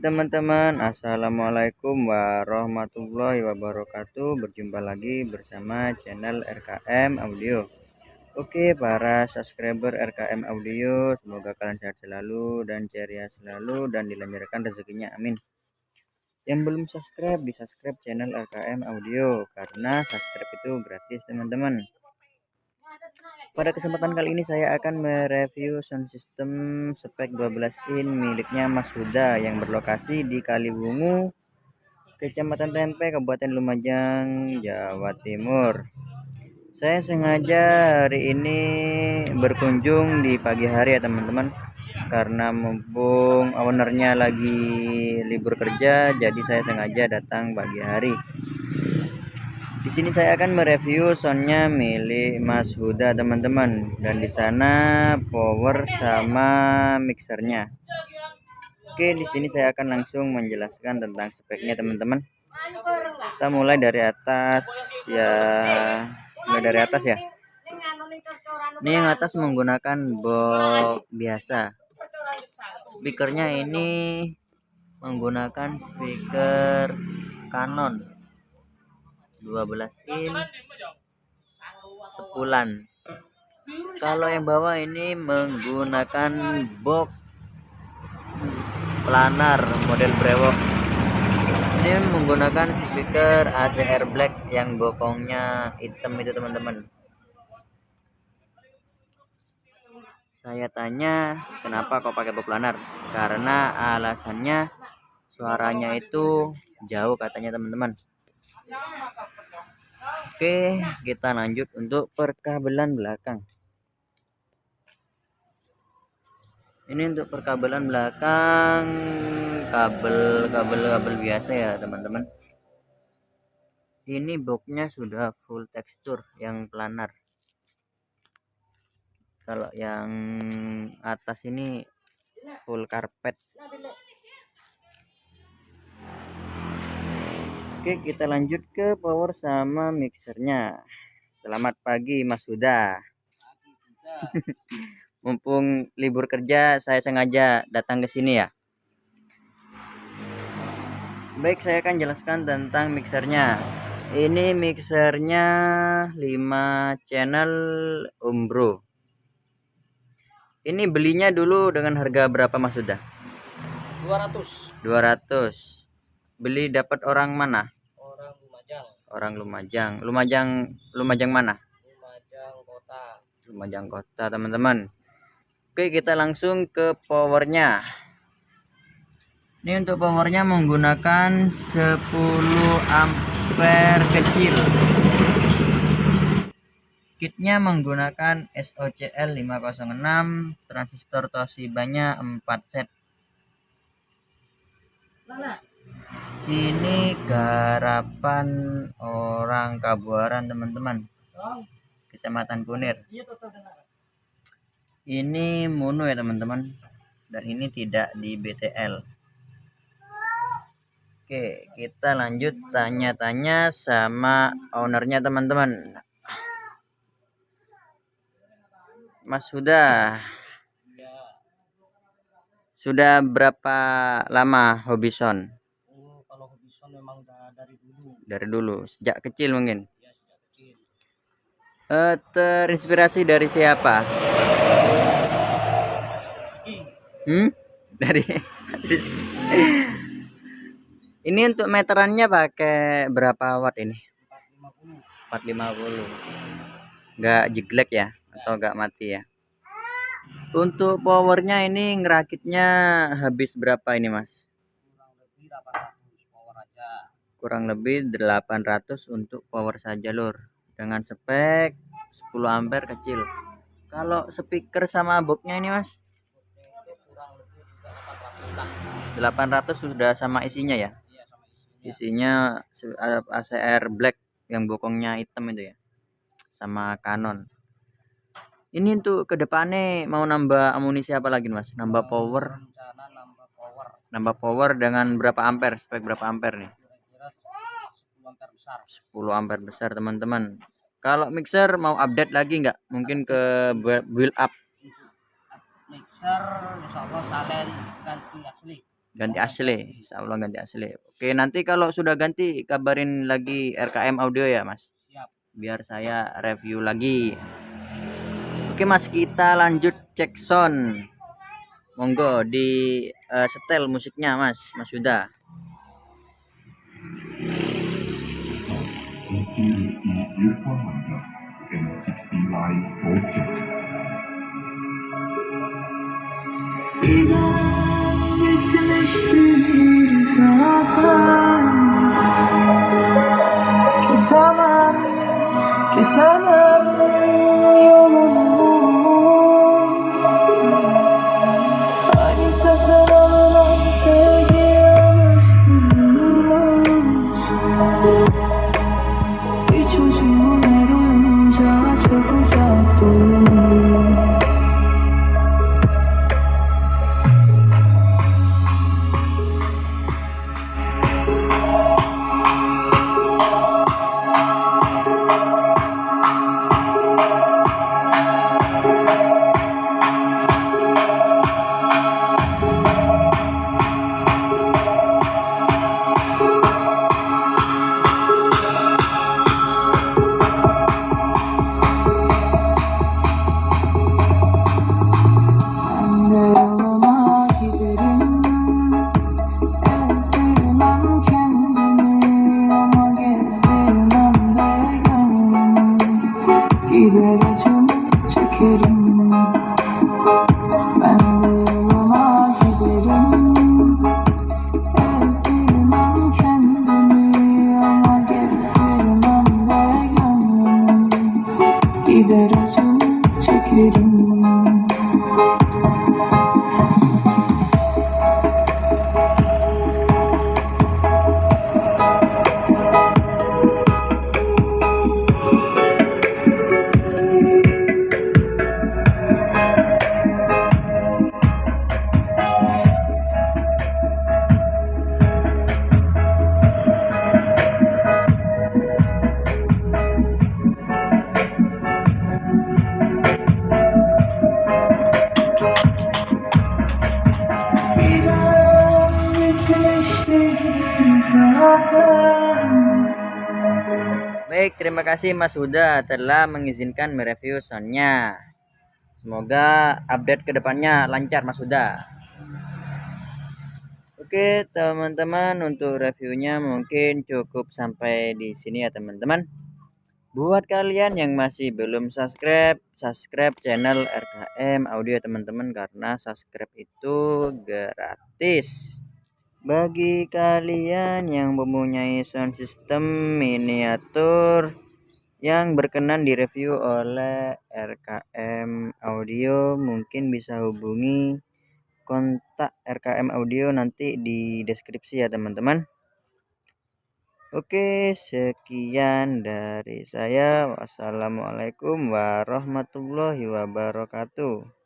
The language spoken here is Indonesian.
teman-teman, assalamualaikum warahmatullahi wabarakatuh. Berjumpa lagi bersama channel RKM Audio. Oke, para subscriber RKM Audio, semoga kalian sehat selalu dan ceria selalu dan dilancarkan rezekinya, amin. Yang belum subscribe, di subscribe channel RKM Audio karena subscribe itu gratis teman-teman. Pada kesempatan kali ini saya akan mereview sound system spek 12 in miliknya Mas Huda yang berlokasi di Kaliwungu, Kecamatan Tempe, Kabupaten Lumajang, Jawa Timur. Saya sengaja hari ini berkunjung di pagi hari ya teman-teman, karena mumpung ownernya lagi libur kerja, jadi saya sengaja datang pagi hari. Di sini saya akan mereview soundnya milik Mas Huda teman-teman, dan di sana power sama mixernya. Oke, di sini saya akan langsung menjelaskan tentang speknya teman-teman. Kita mulai dari atas ya, Ini yang atas menggunakan box biasa. Speakernya ini menggunakan speaker Canon 12 in sepulan. Kalau yang bawah ini menggunakan box planar model brewok. Ini menggunakan speaker ACR Black yang bokongnya hitam itu teman-teman. Saya tanya kenapa kok pakai box planar? Karena alasannya suaranya itu jauh katanya teman-teman. Oke, kita lanjut untuk perkabelan belakang. Ini untuk perkabelan belakang, kabel biasa ya teman-teman. Ini boxnya sudah full tekstur yang planar. Kalau yang atas ini full karpet. Oke, kita lanjut ke power sama mixernya. Selamat pagi Mas Huda. Mumpung libur kerja, saya sengaja datang ke sini ya. Baik, saya akan jelaskan tentang mixernya. Ini mixernya 5 channel Umbro. Ini belinya dulu dengan harga berapa Mas Huda? 200. Beli dapat orang mana? Orang Lumajang. Orang Lumajang. Lumajang mana? Lumajang kota. Lumajang kota, teman-teman. Oke, kita langsung ke powernya. Ini untuk powernya menggunakan 10 ampere kecil. Kitnya menggunakan SOCL 506, transistor Toshiba-nya 4 set. Ini garapan orang Kabuaran teman-teman, Kecamatan Kunir. Ini mono ya teman-teman, dan ini tidak di BTL. Oke, kita lanjut tanya-tanya sama ownernya teman-teman. Mas Huda, sudah berapa lama hobi sound? Kalau hobi sound memang dari dulu. Dari dulu, sejak kecil mungkin. Ya, sejak kecil. Terinspirasi dari siapa? Dari Ini untuk meterannya pakai berapa watt ini? 450. Enggak jeglek ya, atau enggak mati ya? Untuk powernya ini ngerakitnya habis berapa ini Mas? Kurang lebih 800 power aja. Kurang lebih 800 untuk power saja lur, dengan spek 10 ampere kecil. Kalau speaker sama boxnya ini Mas? Itu kurang lebih juga 800 lah. 800 sudah sama isinya ya? Iya, sama isinya. Isinya ACR Black yang bokongnya hitam itu ya, sama Canon. Ini untuk kedepannya mau nambah amunisi apa lagi Mas? Nambah power? Rencana nambah power. Nambah power dengan berapa ampere? Spek berapa ampere nih? Kira-kira 10 ampere besar. 10 ampere besar teman-teman. Kalau mixer mau update lagi nggak? Mungkin ke build up. Mixer insya Allah salen ganti asli. ganti asli, insya Allah ganti asli. Oke, nanti kalau sudah ganti kabarin lagi RKM Audio ya Mas, Siap. biar saya review lagi. Oke Mas, kita lanjut cek sound, monggo di setel musiknya Mas Yuda. Kesemem yolunu Aynı satın alınan sevgiye alıştırılmış Bir çocuğun her oyuncağı çabucak doyulmuş Gider acımı çekerim Ben de yoluma giderim Ezdirmem kendimi Ama gezdirmem de gönlümü Gider acımı çekerim Baik, terima kasih Mas Huda telah mengizinkan mereview soundnya. Semoga update kedepannya lancar Mas Huda. Oke teman-teman, untuk reviewnya mungkin cukup sampai di sini ya teman-teman. Buat kalian yang masih belum subscribe channel RKM Audio teman-teman, karena subscribe itu gratis. Bagi kalian yang mempunyai sound system miniatur yang berkenan direview oleh RKM Audio, mungkin bisa hubungi kontak RKM Audio nanti di deskripsi ya teman-teman. Oke, sekian dari saya. Wassalamualaikum warahmatullahi wabarakatuh.